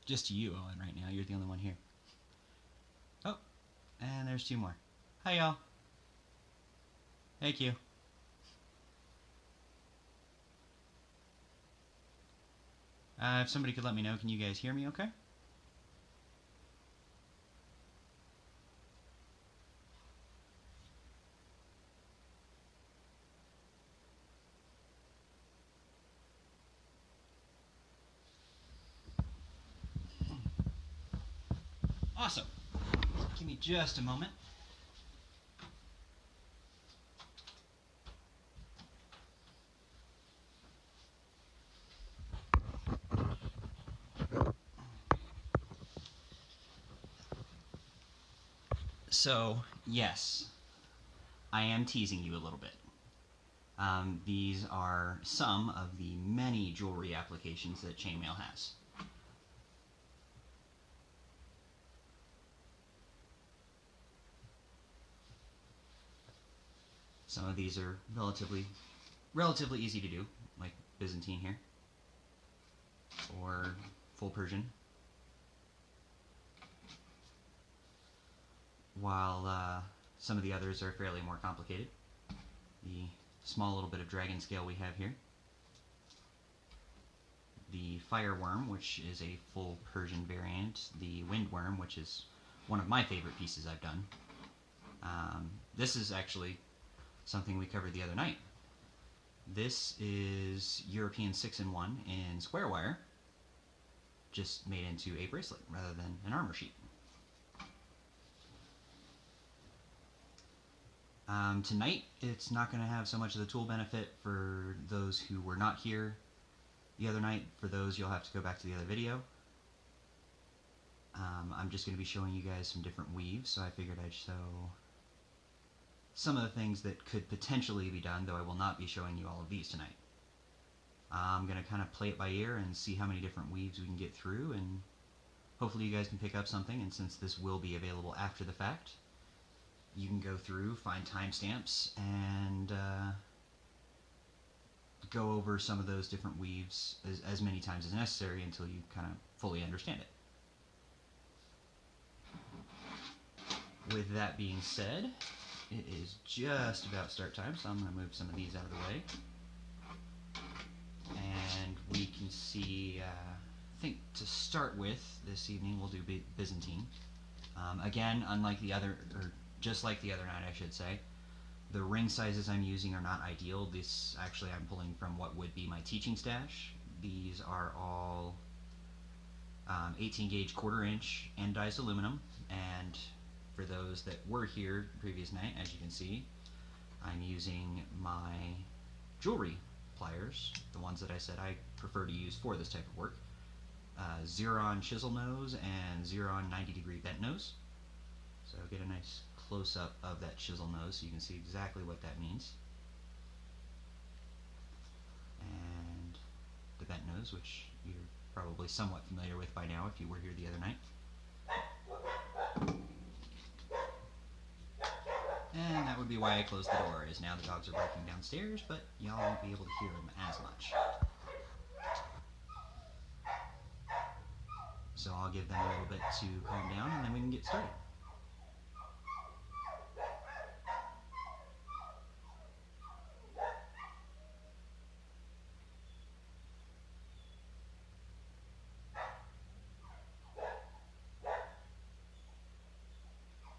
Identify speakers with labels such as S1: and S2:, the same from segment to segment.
S1: just to you, Owen, right now. You're the only one here. Oh, and there's two more. Hi, y'all. Thank you. If somebody could let me know, can you guys hear me okay? Awesome. Give me just a moment. So, yes, I am teasing you a little bit. These are some of the many jewelry applications that Chainmail has. Some of these are relatively easy to do, like Byzantine here, or full Persian. While some of the others are fairly more complicated. The small little bit of dragon scale we have here. The fireworm, which is a full Persian variant. The windworm, which is one of my favorite pieces I've done. This is actually something we covered the other night. This is European 6-in-1 in square wire, just made into a bracelet rather than an armor sheet. Tonight, it's not going to have so much of the tool benefit for those who were not here the other night. For those, you'll have to go back to the other video. I'm just going to be showing you guys some different weaves, so I figured I'd show some of the things that could potentially be done, though I will not be showing you all of these tonight. I'm going to kind of play it by ear and see how many different weaves we can get through, and hopefully you guys can pick up something, and since this will be available after the fact, you can go through, find timestamps, and go over some of those different weaves as many times as necessary until you kind of fully understand it. With that being said, it is just about start time, so I'm going to move some of these out of the way. And we can see, I think to start with this evening we'll do Byzantine. Again, unlike the other, or just like the other night I should say, the ring sizes I'm using are not ideal. This actually I'm pulling from what would be my teaching stash. These are all 18 gauge 1/4 inch anodized aluminum, and for those that were here previous night, as you can see, I'm using my jewelry pliers, the ones that I said I prefer to use for this type of work. Xeron chisel nose and Xeron 90-degree bent nose. So get a nice close-up of that chisel nose so you can see exactly what that means. And the bent nose, which you're probably somewhat familiar with by now if you were here the other night. And that would be why I closed the door, is now the dogs are barking downstairs, but y'all won't be able to hear them as much. So I'll give them a little bit to calm down, and then we can get started.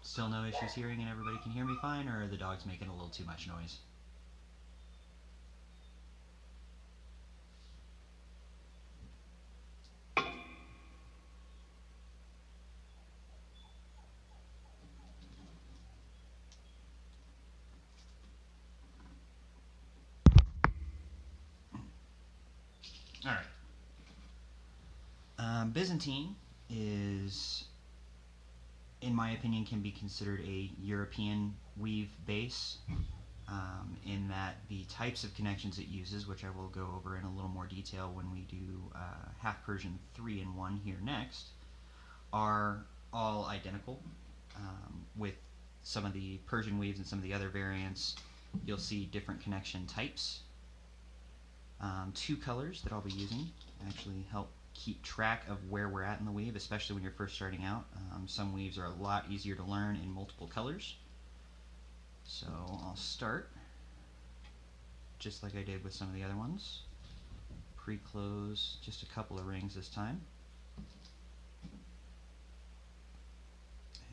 S1: Still no issues hearing and everybody can hear me fine, or are the dogs making a little too much noise? Alright. Byzantine is, in my opinion, can be considered a European weave base, in that the types of connections it uses, which I will go over in a little more detail when we do half Persian 3-in-1 here next, are all identical. With some of the Persian weaves and some of the other variants, you'll see different connection types. Two colors that I'll be using actually help keep track of where we're at in the weave, especially when you're first starting out. Some weaves are a lot easier to learn in multiple colors. So I'll start just like I did with some of the other ones. Pre-close just a couple of rings this time.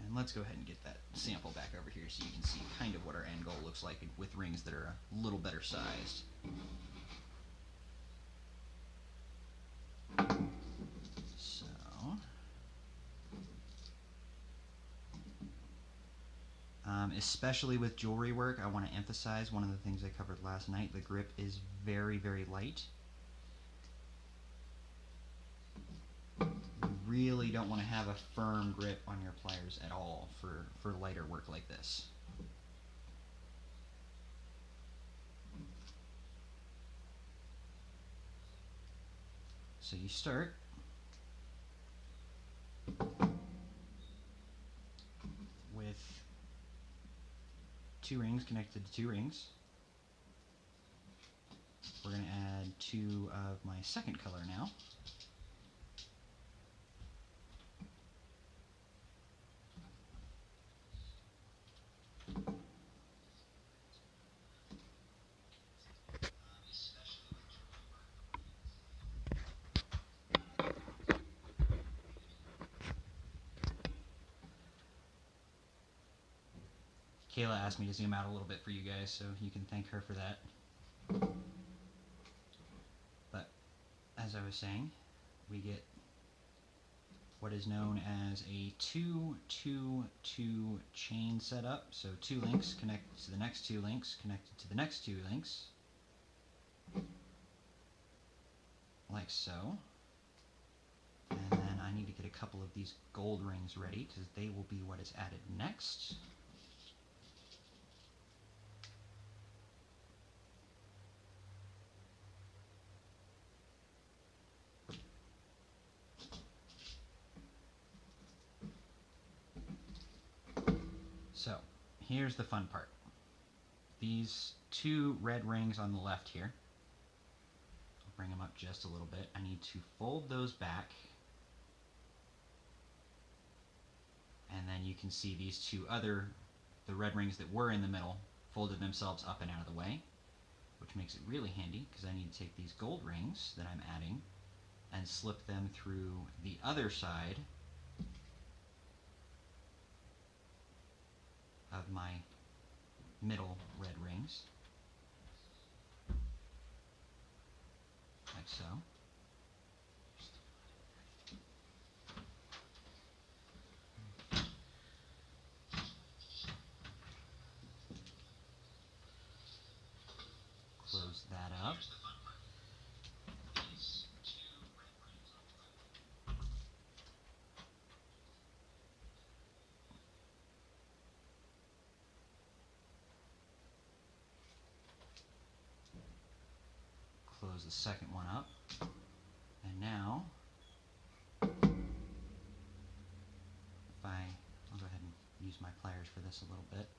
S1: And let's go ahead and get that sample back over here so you can see kind of what our end goal looks like with rings that are a little better sized. So, especially with jewelry work, I want to emphasize one of the things I covered last night. The grip is very, very light. You really don't want to have a firm grip on your pliers at all for lighter work like this. So you start with 2 rings connected to 2 rings. We're going to add 2 of my second color now. Kayla asked me to zoom out a little bit for you guys, so you can thank her for that. But as I was saying, we get what is known as a 2-2-2 chain setup. So 2 links connected to the next 2 links, connected to the next 2 links, like so. And then I need to get a couple of these gold rings ready because they will be what is added next. So here's the fun part. These 2 red rings on the left here, I'll bring them up just a little bit. I need to fold those back, and then you can see these 2 the red rings that were in the middle, folded themselves up and out of the way, which makes it really handy because I need to take these gold rings that I'm adding and slip them through the other side of my middle red rings, like so. Close that up. Close the second one up. And now, I'll go ahead and use my pliers for this a little bit.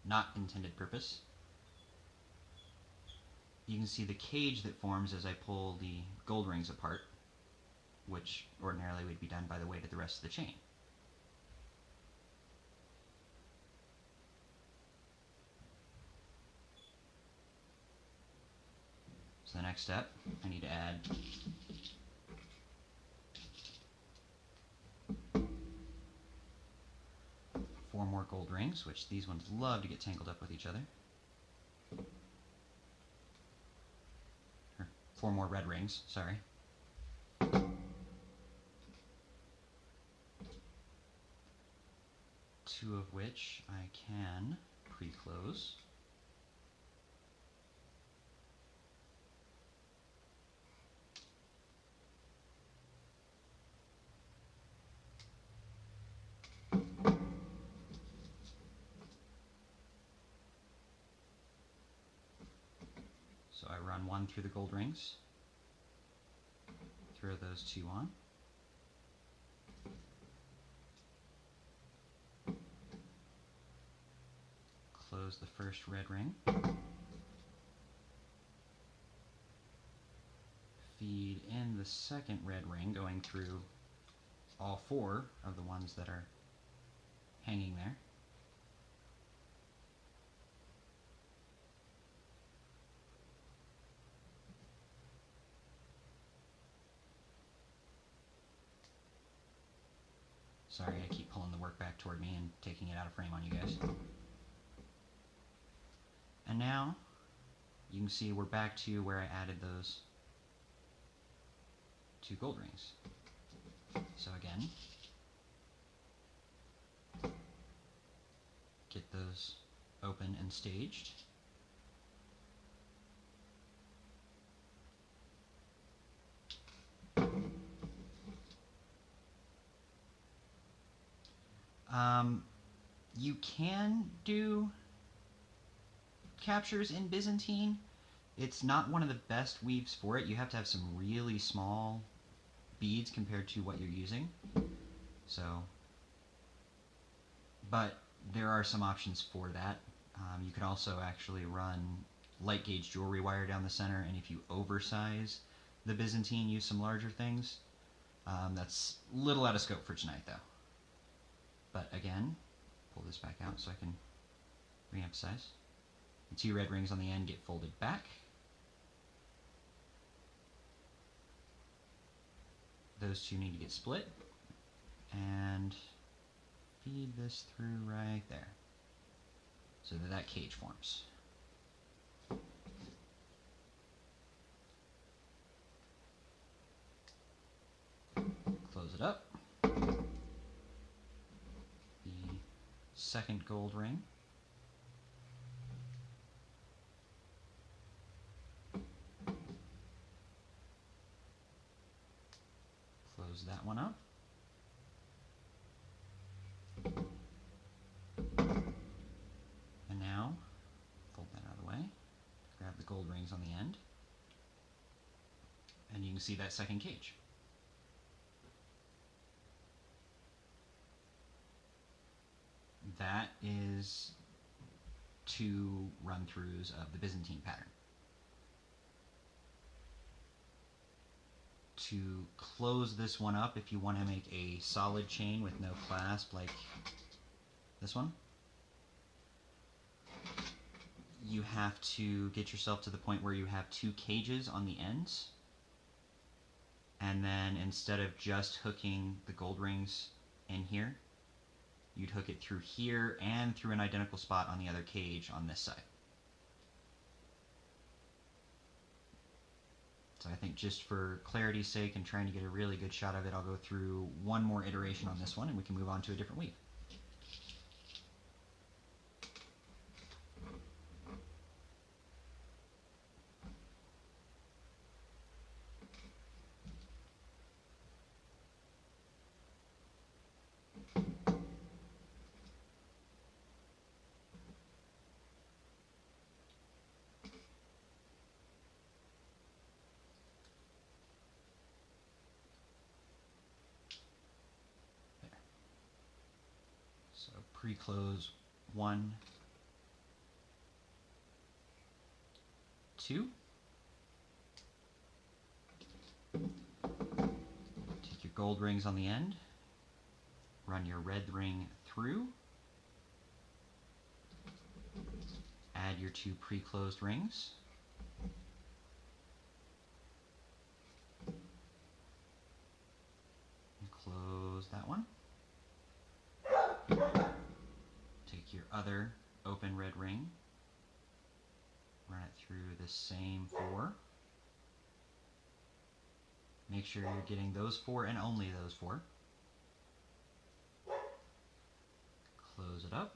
S1: Not intended purpose. You can see the cage that forms as I pull the gold rings apart, which ordinarily would be done by the weight of the rest of the chain. So the next step, I need to add 4 more gold rings, which these ones love to get tangled up with each other. Or 4 more red rings, sorry. 2 of which I can pre-close. So I run 1 through the gold rings, throw those 2 on, close the first red ring, feed in the second red ring, going through all 4 of the ones that are hanging there. Sorry, I keep pulling the work back toward me and taking it out of frame on you guys. And now, you can see we're back to where I added those 2 gold rings. So again, get those open and staged. You can do captures in Byzantine. It's not one of the best weaves for it. You have to have some really small beads compared to what you're using. So, but there are some options for that. You can also actually run light gauge jewelry wire down the center, and if you oversize the Byzantine, use some larger things. That's a little out of scope for tonight, though. But again, pull this back out so I can re-emphasize. The 2 red rings on the end get folded back. Those 2 need to get split. And feed this through right there so that that cage forms. Close it up. The second gold ring. Close that one up. And now, fold that out of the way. Grab the gold rings on the end. And you can see that second cage. That is 2 run-throughs of the Byzantine pattern. To close this one up, if you want to make a solid chain with no clasp like this one, you have to get yourself to the point where you have 2 cages on the ends, and then instead of just hooking the gold rings in here, you'd hook it through here and through an identical spot on the other cage on this side. So I think just for clarity's sake and trying to get a really good shot of it, I'll go through one more iteration on this one and we can move on to a different weave. So pre-close 1, 2. Take your gold rings on the end, run your red ring through, add your 2 pre-closed rings, and close that one. Take your other open red ring, run it through the same 4. Make sure you're getting those 4 and only those 4. Close it up.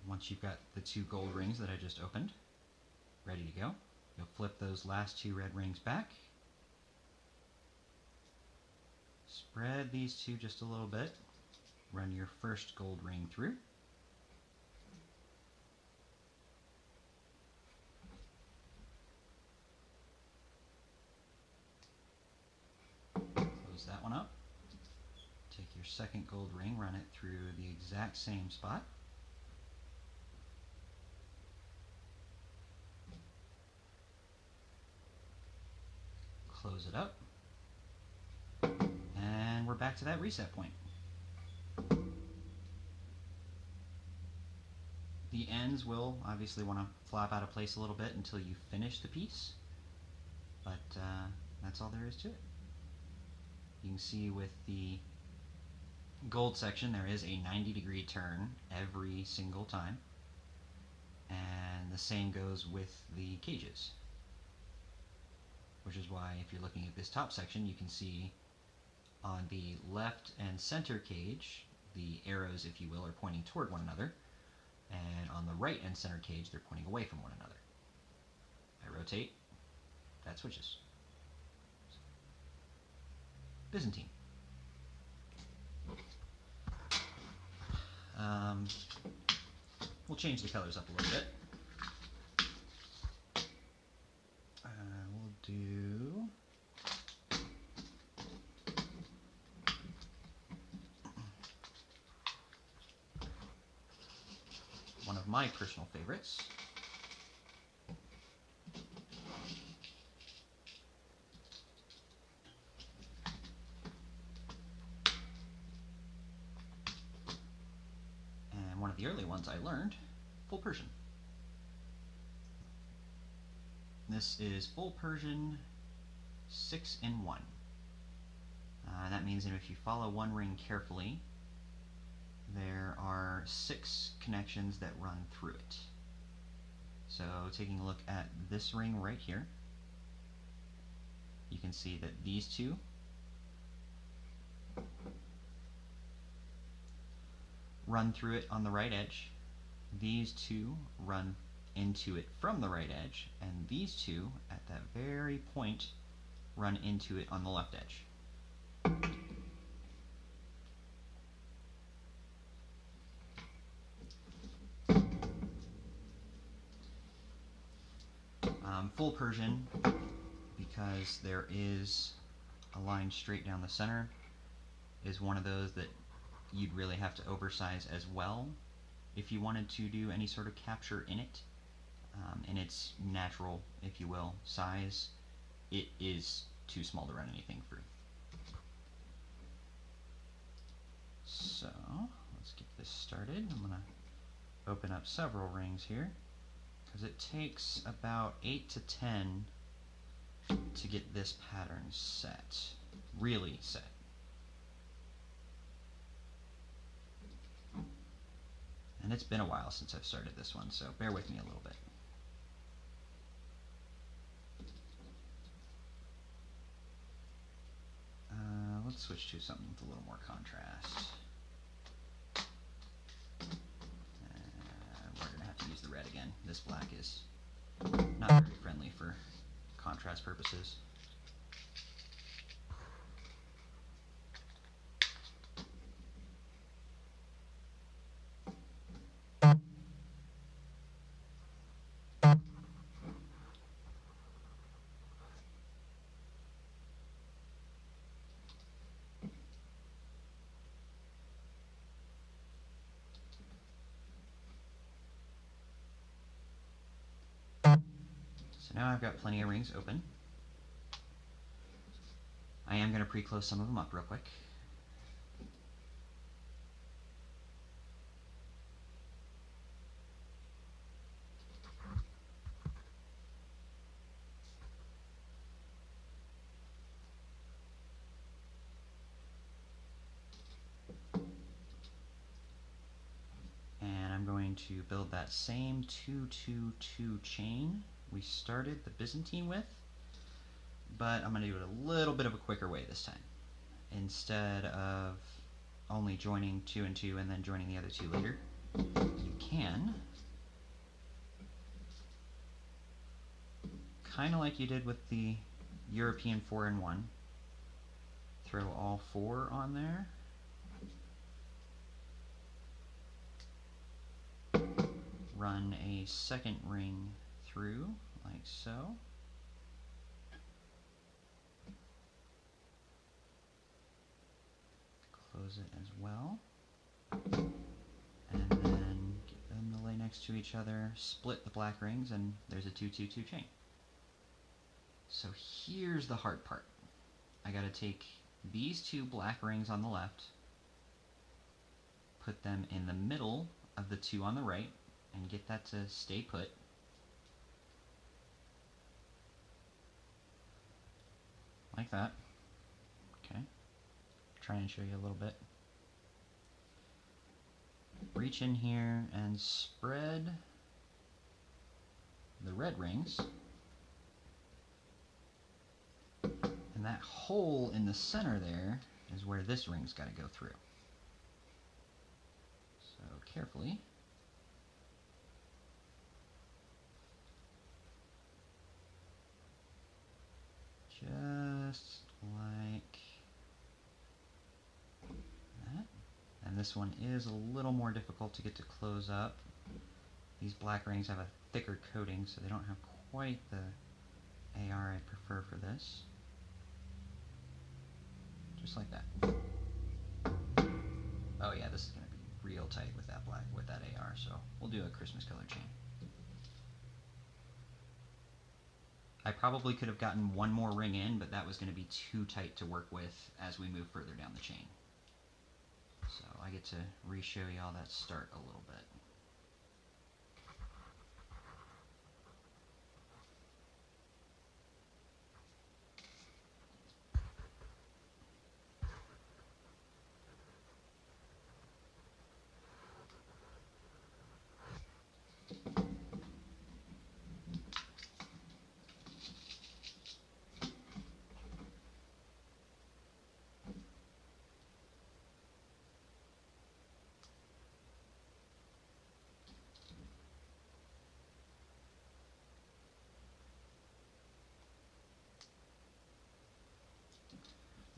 S1: Once you've got the 2 gold rings that I just opened ready to go, you'll flip those last 2 red rings back, spread these 2 just a little bit, run your first gold ring through, second gold ring, run it through the exact same spot. Close it up. And we're back to that reset point. The ends will obviously want to flop out of place a little bit until you finish the piece, but that's all there is to it. You can see with the gold section there is a 90-degree turn every single time, and the same goes with the cages, which is why if you're looking at this top section you can see on the left and center cage the arrows, if you will, are pointing toward one another, and on the right and center cage they're pointing away from one another. I rotate, that switches. Byzantine. We'll change the colors up a little bit. We'll do one of my personal favorites. And one of the early ones I learned, full Persian. This is full Persian 6-in-1. That means that if you follow one ring carefully, there are 6 connections that run through it. So taking a look at this ring right here, you can see that these two run through it on the right edge, these two run into it from the right edge, and these two at that very point run into it on the left edge. Full Persian, because there is a line straight down the center, is one of those that you'd really have to oversize as well if you wanted to do any sort of capture in it. In its natural, if you will, size, it is too small to run anything through. So let's get this started. I'm going to open up several rings here, because it takes about 8 to 10 to get this pattern set, really set. And it's been a while since I've started this one, so bear with me a little bit. Let's switch to something with a little more contrast. We're going to have to use the red again. This black is not very friendly for contrast purposes. So now I've got plenty of rings open. I am going to pre-close some of them up real quick. And I'm going to build that same 2-2-2 chain we started the Byzantine with, but I'm going to do it a little bit of a quicker way this time. Instead of only joining 2 and 2 and then joining the other 2 later, you can, kind of like you did with the European 4-in-1, throw all 4 on there, run a second ring through like so, close close it as well. And then get them to lay next to each other, split the black rings, and there's a 2-2-2 chain. So here's the hard part. I gotta take these two black rings on the left, put them in the middle of the two on the right, and get that to stay put. Like that. Okay. Try and show you a little bit. Reach in here and spread the red rings. And that hole in the center there is where this ring's got to go through. So carefully. Just like that. And this one is a little more difficult to get to close up. These black rings have a thicker coating, so they don't have quite the AR I prefer for this. Just like that. Oh yeah, this is going to be real tight with that AR, so we'll do a Christmas color chain. I probably could have gotten one more ring in, but that was going to be too tight to work with as we move further down the chain. So I get to re-show y'all that start a little bit.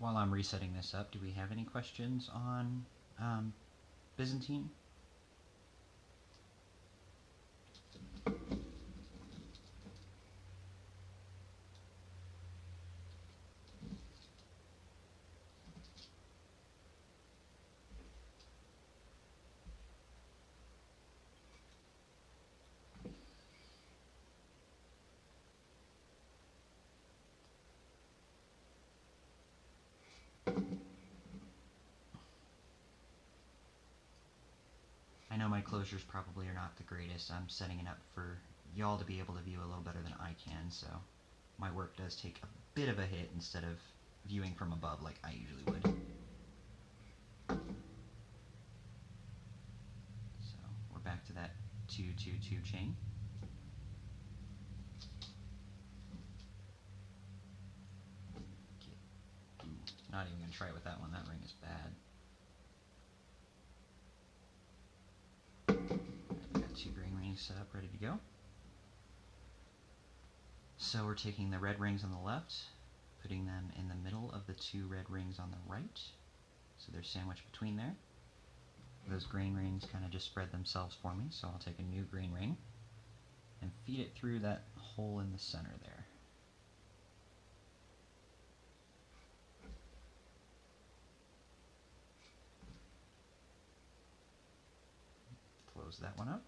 S1: While I'm resetting this up, do we have any questions on Byzantine? I know my closures probably are not the greatest. I'm setting it up for y'all to be able to view a little better than I can, so my work does take a bit of a hit instead of viewing from above like I usually would. So we're back to that 2-2-2 chain. Not even going to try with that one. That ring is bad. I've got two green rings set up, ready to go. So we're taking the red rings on the left, putting them in the middle of the two red rings on the right. So they're sandwiched between there. Those green rings kind of just spread themselves for me, so I'll take a new green ring and feed it through that hole in the center there. Close that one up.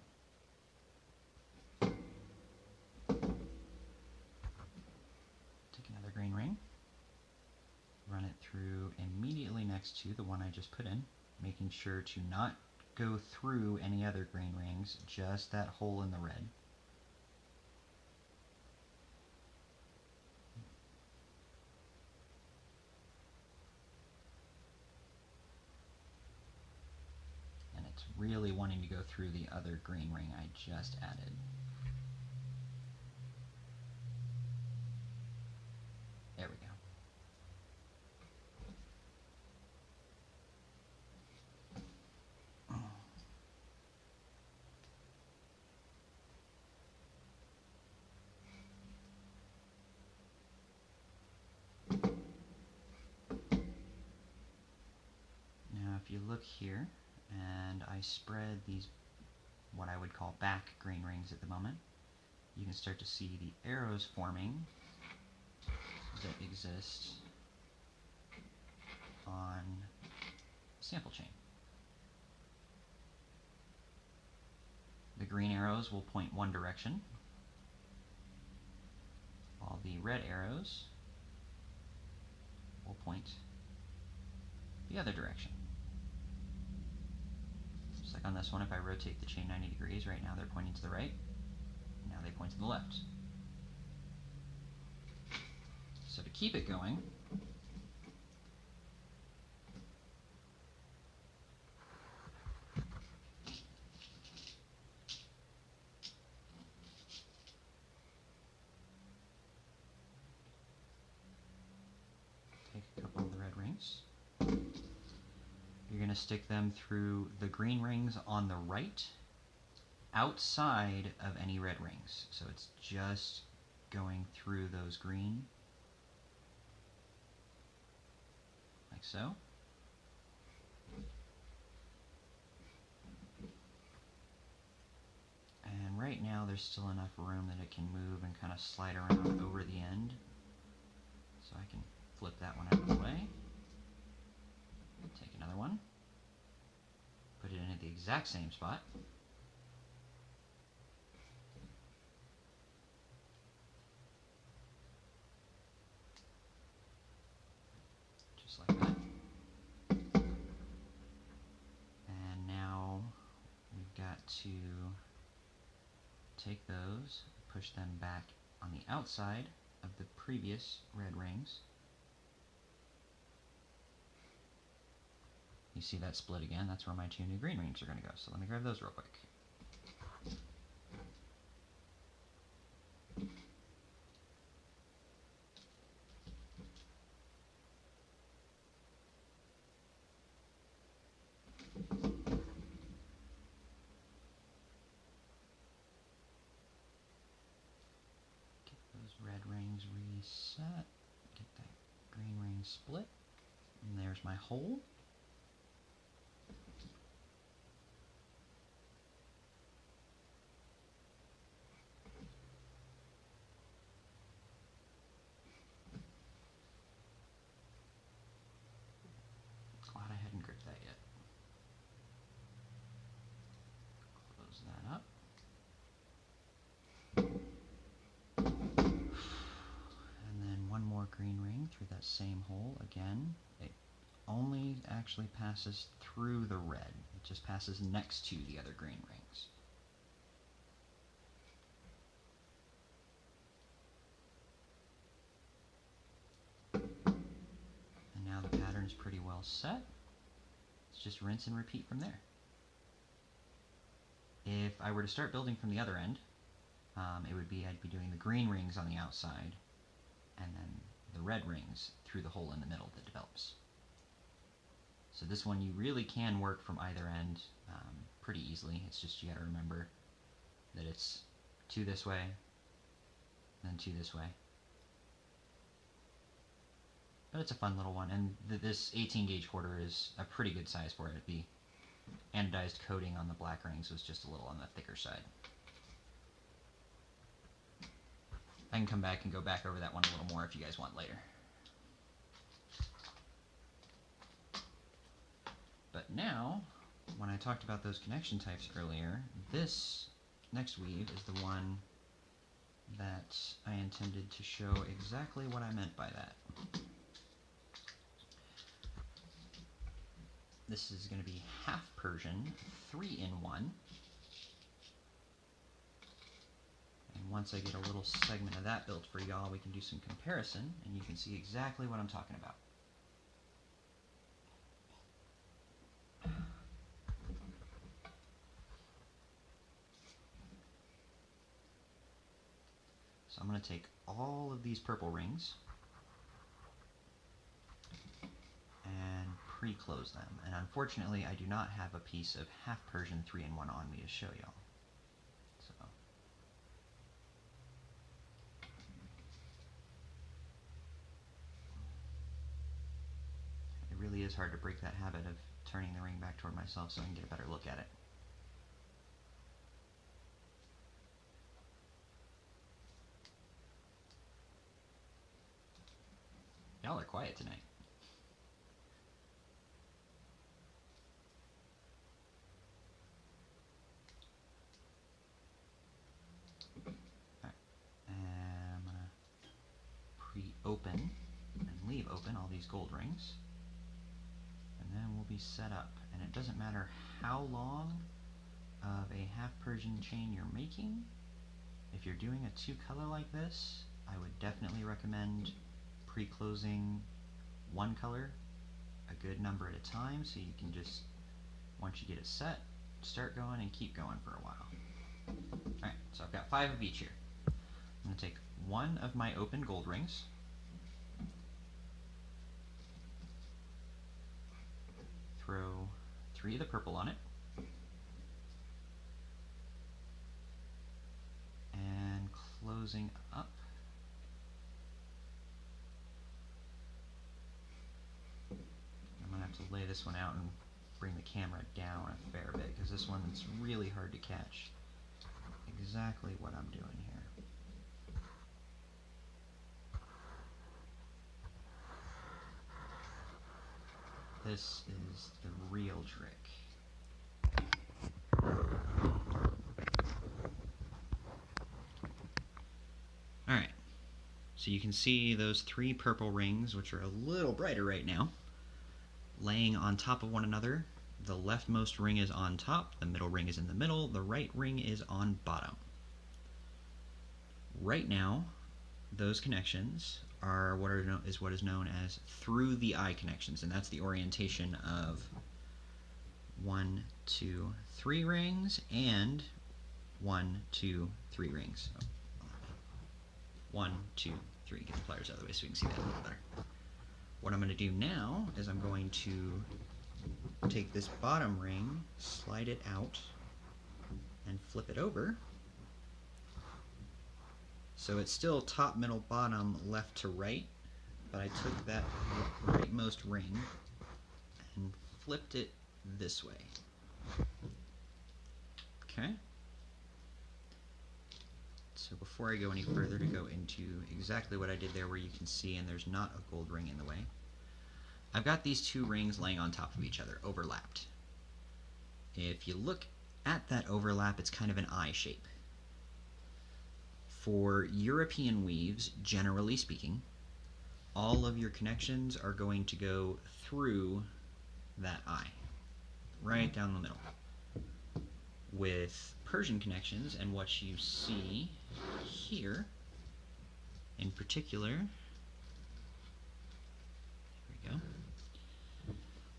S1: Take another green ring, run it through immediately next to the one I just put in, making sure to not go through any other green rings, just that hole in the red. And it's really wanting to go through the other green ring I just added. There we go. Now if you look here, and I spread these, what I would call back green rings at the moment, you can start to see the arrows forming that exist on sample chain. The green arrows will point one direction, while the red arrows will point the other direction. Just like on this one, if I rotate the chain 90 degrees, right now they're pointing to the right, now they point to the left. So to keep it going, take a couple of the red rings. You're going to stick them through the green rings on the right, outside of any red rings. So it's just going through those green, like so. And right now there's still enough room that it can move and kind of slide around over the end. So I can flip that one out of the way. Take another one. Put it in at the exact same spot. Just like that. And now we've got to take those, push them back on the outside of the previous red rings. You see that split again? That's where my two new green rings are going to go. So let me grab those real quick. Get those red rings reset. Get that green ring split. And there's my hole. Glad I hadn't gripped that yet. Close that up. And then one more green ring through that same hole again. It only actually passes through the red. It just passes next to the other green rings. And now the pattern is pretty well set. Let's just rinse and repeat from there. If I were to start building from the other end, I'd be doing the green rings on the outside and then the red rings through the hole in the middle that develops. So this one you really can work from either end pretty easily. It's just you got to remember that it's two this way, then two this way. But it's a fun little one, and this 18 gauge quarter is a pretty good size for it. The anodized coating on the black rings was just a little on the thicker side. I can come back and go back over that one a little more if you guys want later. But now, when I talked about those connection types earlier, this next weave is the one that I intended to show exactly what I meant by that. This is going to be half Persian, 3-in-1. And once I get a little segment of that built for y'all, we can do some comparison, and you can see exactly what I'm talking about. So I'm going to take all of these purple rings and pre-close them. And unfortunately, I do not have a piece of half Persian 3-in-1 on me to show y'all. So it really is hard to break that habit of turning the ring back toward myself so I can get a better look at it. Y'all are quiet tonight. open and leave open all these gold rings, and then we'll be set up. And it doesn't matter how long of a half Persian chain you're making. If you're doing a 2-color like this, I would definitely recommend pre-closing one color a good number at a time, so you can just, once you get it set, start going and keep going for a while. Alright, so I've got 5 of each here. I'm going to take one of my open gold rings, throw 3 of the purple on it, and closing up, I'm going to have to lay this one out and bring the camera down a fair bit, because this one's really hard to catch exactly what I'm doing here. This is the real trick. Alright, so you can see those 3 purple rings, which are a little brighter right now, laying on top of one another. The leftmost ring is on top, the middle ring is in the middle, the right ring is on bottom. Right now, those connections are what is known as through the eye connections, and that's the orientation of 1, 2, 3 rings and 1, 2, 3 rings. 1, 2, 3. Get the pliers out of the way so we can see that a little better. What I'm going to do now is I'm going to take this bottom ring, slide it out, and flip it over. So it's still top, middle, bottom, left to right, but I took that rightmost ring and flipped it this way. Okay? So before I go any further to go into exactly what I did there, where you can see and there's not a gold ring in the way, I've got these 2 rings laying on top of each other, overlapped. If you look at that overlap, it's kind of an eye shape. For European weaves, generally speaking, all of your connections are going to go through that eye, right down the middle. With Persian connections, and what you see here in particular, there we go,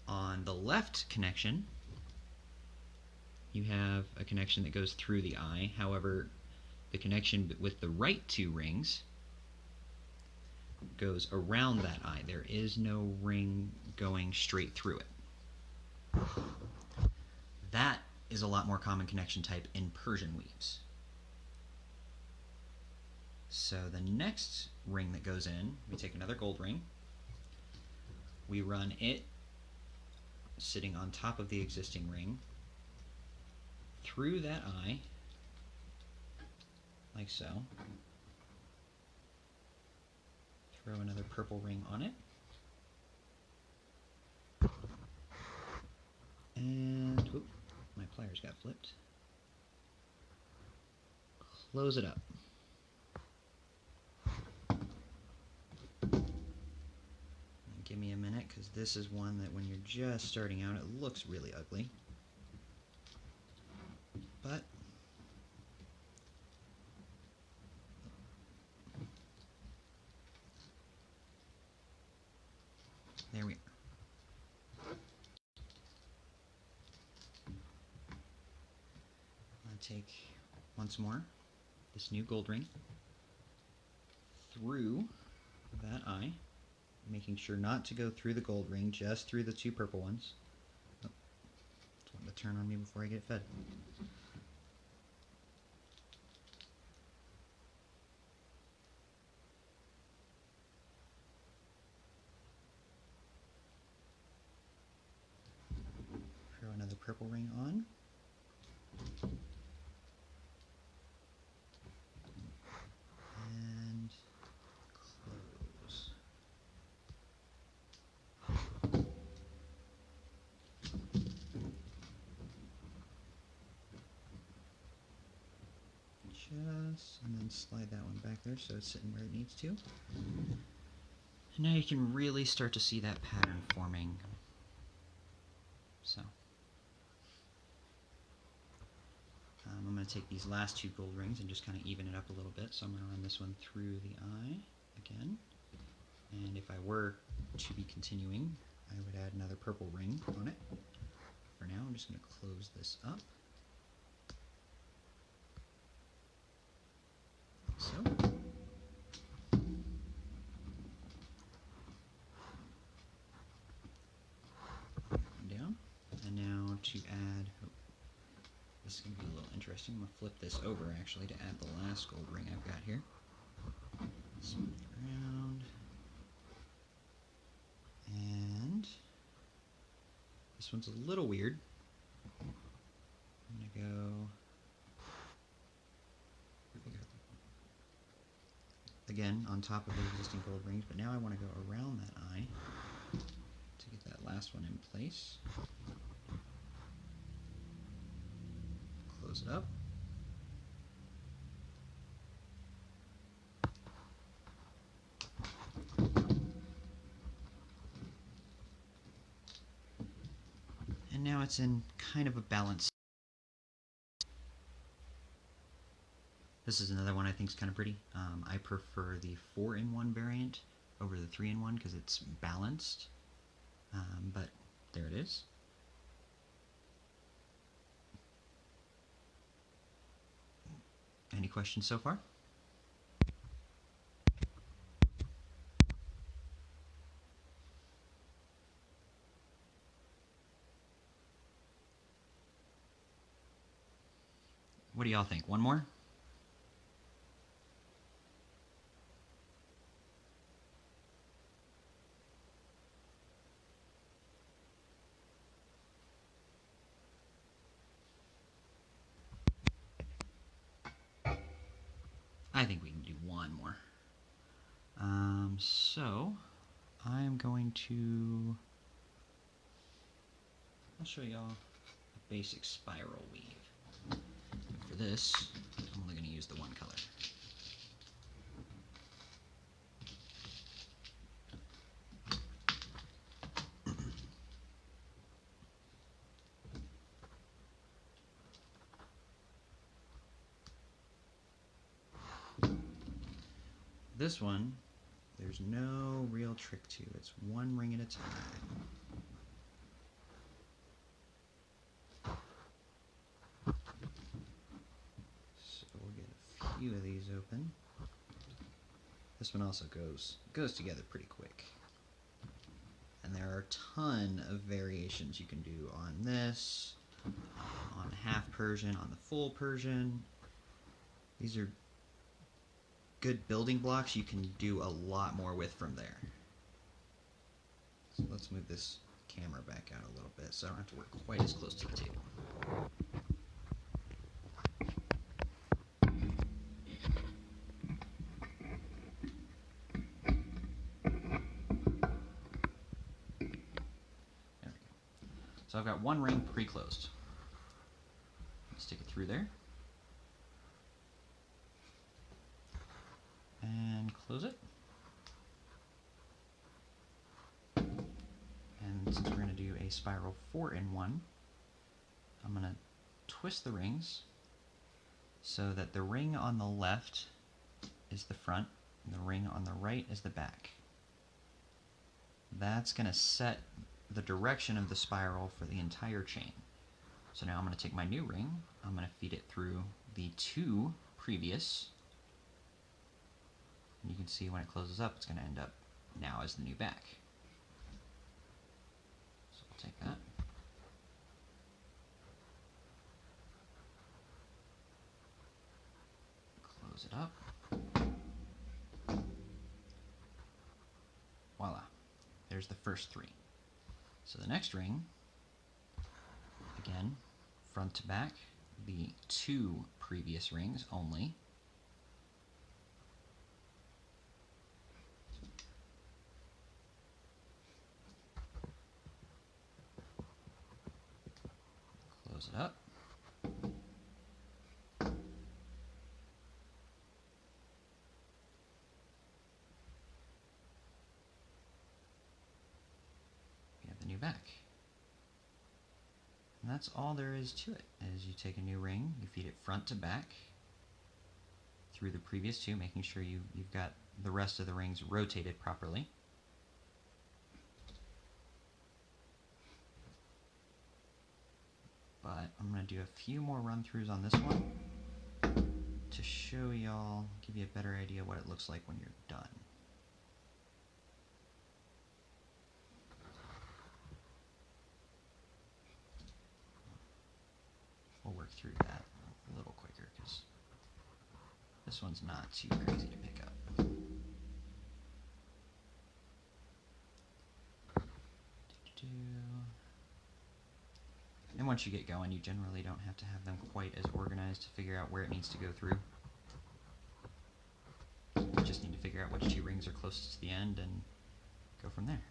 S1: on the left connection, you have a connection that goes through the eye. However, the connection with the right 2 rings goes around that eye. There is no ring going straight through it. That is a lot more common connection type in Persian weaves. So the next ring that goes in, we take another gold ring, we run it sitting on top of the existing ring through that eye, like so. Throw another purple ring on it. And, oop, my pliers got flipped. Close it up. And give me a minute, because this is one that when you're just starting out, it looks really ugly. But there we are. I'll take once more this new gold ring through that eye, making sure not to go through the gold ring, just through the 2 purple ones. Oh, it's wanting to turn on me before I get fed. Throw another purple ring on. And close. And then slide that one back there so it's sitting where it needs to. And now you can really start to see that pattern forming. So I'm going to take these last two gold rings and just kind of even it up a little bit. So I'm going to run this one through the eye again. And if I were to be continuing, I would add another purple ring on it. For now, I'm just going to close this up. Like so. Down. And now to add, this is going to be a little interesting. I'm going to flip this over actually to add the last gold ring I've got here. Smooth it around. And this one's a little weird. I'm going to go, here we go. Again, on top of the existing gold rings, but now I want to go around that eye to get that last one in place. Close it up. And now it's in kind of a balance. This is another one I think is kind of pretty. I prefer the 4-in-1 variant over the 3-in-1 because it's balanced. But there it is. Any questions so far? What do y'all think? One more? I think we can do one more. So I'm going to, I'll show y'all a basic spiral weave. For this, I'm only going to use the one color. This one, there's no real trick to. It's one ring at a time. So we'll get a few of these open. This one also goes together pretty quick. And there are a ton of variations you can do on this, on half Persian, on the full Persian. These are good building blocks you can do a lot more with from there. So let's move this camera back out a little bit so I don't have to work quite as close to the table. There we go. So I've got one ring pre-closed. Stick it through there. And close it. And since we're going to do a spiral 4-in-1, I'm going to twist the rings so that the ring on the left is the front and the ring on the right is the back. That's going to set the direction of the spiral for the entire chain. So now I'm going to take my new ring, I'm going to feed it through the two previous. And you can see when it closes up, it's going to end up now as the new back. So we'll take that. Close it up. Voila. There's the first three. So the next ring, again, front to back, the two previous rings only. Close it up. And that's all there is to it. As you take a new ring, you feed it front to back through the previous two, making sure you've got the rest of the rings rotated properly. But I'm going to do a few more run-throughs on this one to show y'all, give you a better idea what it looks like when you're done. We'll work through that a little quicker because this one's not too crazy to pick up. And once you get going, you generally don't have to have them quite as organized to figure out where it needs to go through. You just need to figure out which two rings are closest to the end and go from there.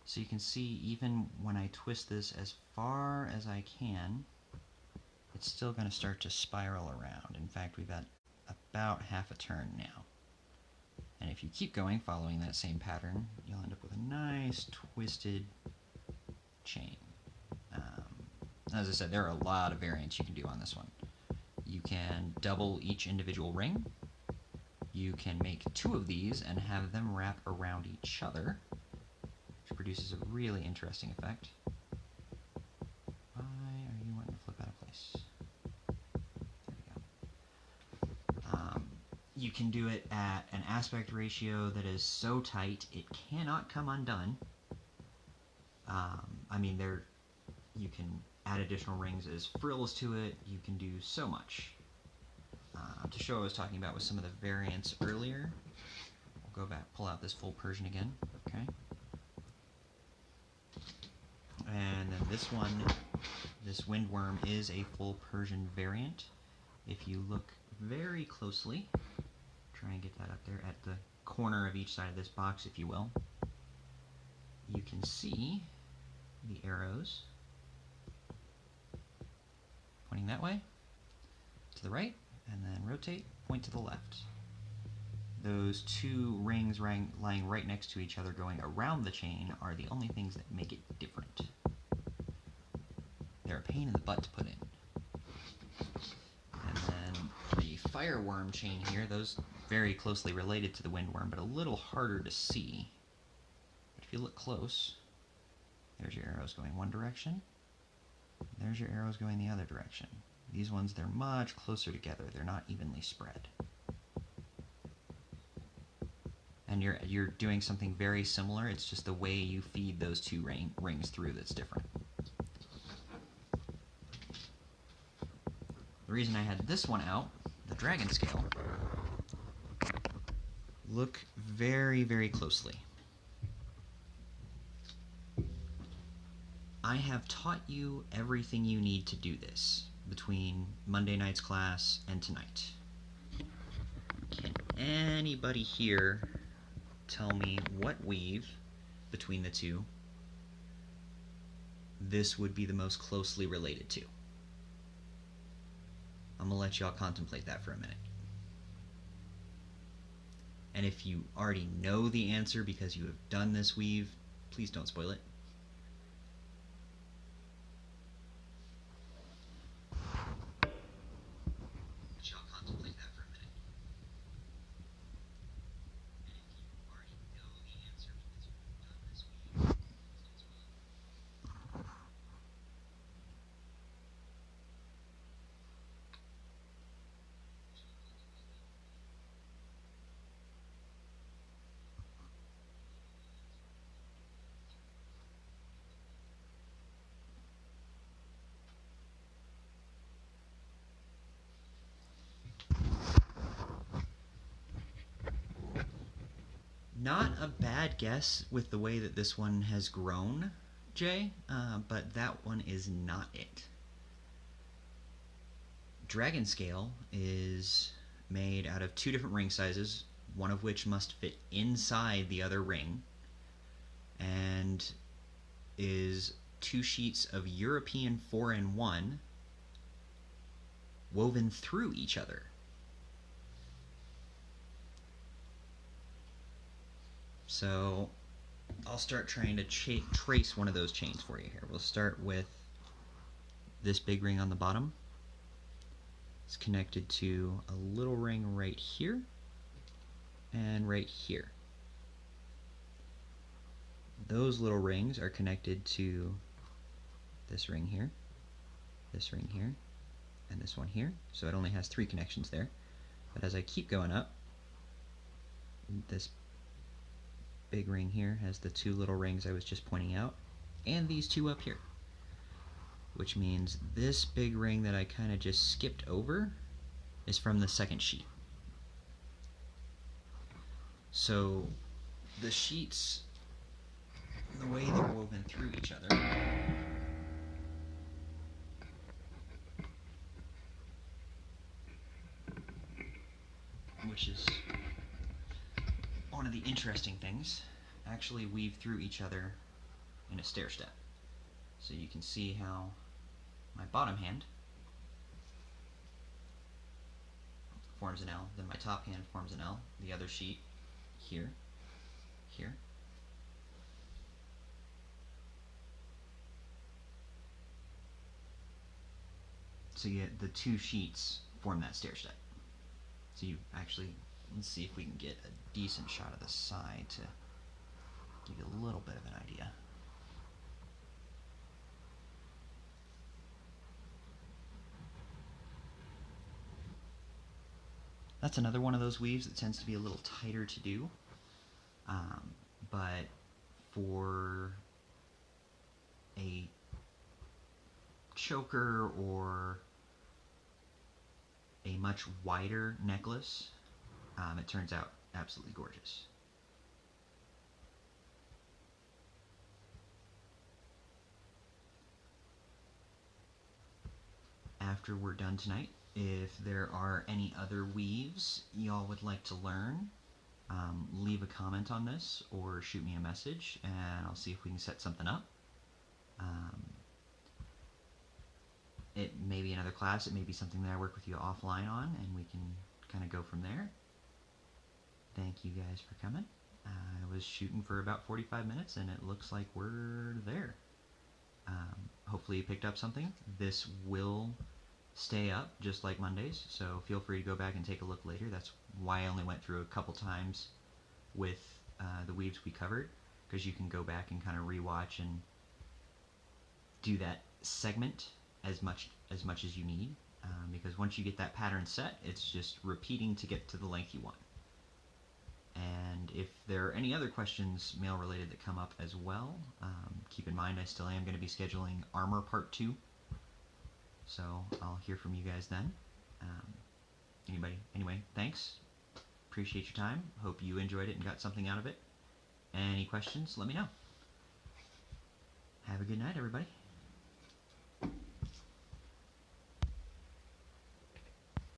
S1: So you can see even when I twist this as far as I can, it's still going to start to spiral around. In fact, we've got about half a turn now. And if you keep going, following that same pattern, you'll end up with a nice twisted chain. As I said, there are a lot of variants you can do on this one. You can double each individual ring. You can make two of these and have them wrap around each other, which produces a really interesting effect. Why are you wanting to flip out of place? There we go. You can do it at an aspect ratio that is so tight it cannot come undone. I mean, you can add additional rings as frills to it. You can do so much. To show what I was talking about with some of the variants earlier, we'll go back, pull out this full Persian again. Okay. And then this one, this windworm, is a full Persian variant. If you look very closely, try and get that up there at the corner of each side of this box, if you will, you can see the arrows pointing that way, to the right, and then rotate, point to the left. Those two rings lying right next to each other going around the chain are the only things that make it different. They're a pain in the butt to put in. And then the fireworm chain here, those very closely related to the windworm, but a little harder to see. But if you look close, there's your arrows going one direction, there's your arrows going the other direction. These ones, they're much closer together. They're not evenly spread. And you're doing something very similar. It's just the way you feed those two rings through that's different. The reason I had this one out, the dragon scale, look very, very closely. I have taught you everything you need to do this between Monday night's class and tonight. Can anybody here tell me what weave between the two this would be the most closely related to? I'm going to let y'all contemplate that for a minute. And if you already know the answer because you have done this weave, please don't spoil it. Not a bad guess with the way that this one has grown, Jay, but that one is not it. Dragon scale is made out of two different ring sizes, one of which must fit inside the other ring, and is 2 sheets of European 4-in-1 woven through each other. So I'll start trying to trace one of those chains for you here. We'll start with this big ring on the bottom. It's connected to a little ring right here and right here. Those little rings are connected to this ring here, and this one here. So it only has 3 connections there. But as I keep going up, this big ring here has the 2 little rings I was just pointing out, and these 2 up here. Which means this big ring that I kind of just skipped over is from the second sheet. So the sheets, the way they're woven through each other, which is one of the interesting things, actually weave through each other in a stair step. So you can see how my bottom hand forms an L, then my top hand forms an L, the other sheet here, here. So you get the 2 sheets form that stair step. So you actually, let's see if we can get a decent shot of the side to give you a little bit of an idea. That's another one of those weaves that tends to be a little tighter to do, but for a choker or a much wider necklace, it turns out absolutely gorgeous. After we're done tonight, if there are any other weaves y'all would like to learn, leave a comment on this or shoot me a message and I'll see if we can set something up. It may be another class, it may be something that I work with you offline on, and we can kind of go from there. Thank you guys for coming. I was shooting for about 45 minutes and it looks like we're there. Hopefully you picked up something. This will stay up just like Mondays, so feel free to go back and take a look later. That's why I only went through a couple times with the weaves we covered, because you can go back and kind of rewatch and do that segment as much as you need, because once you get that pattern set, it's just repeating to get to the length you want. And if there are any other questions mail related that come up as well, keep in mind I still am going to be scheduling Armor Part 2, so I'll hear from you guys then. Anyway, thanks. Appreciate your time. Hope you enjoyed it and got something out of it. Any questions, let me know. Have a good night, everybody.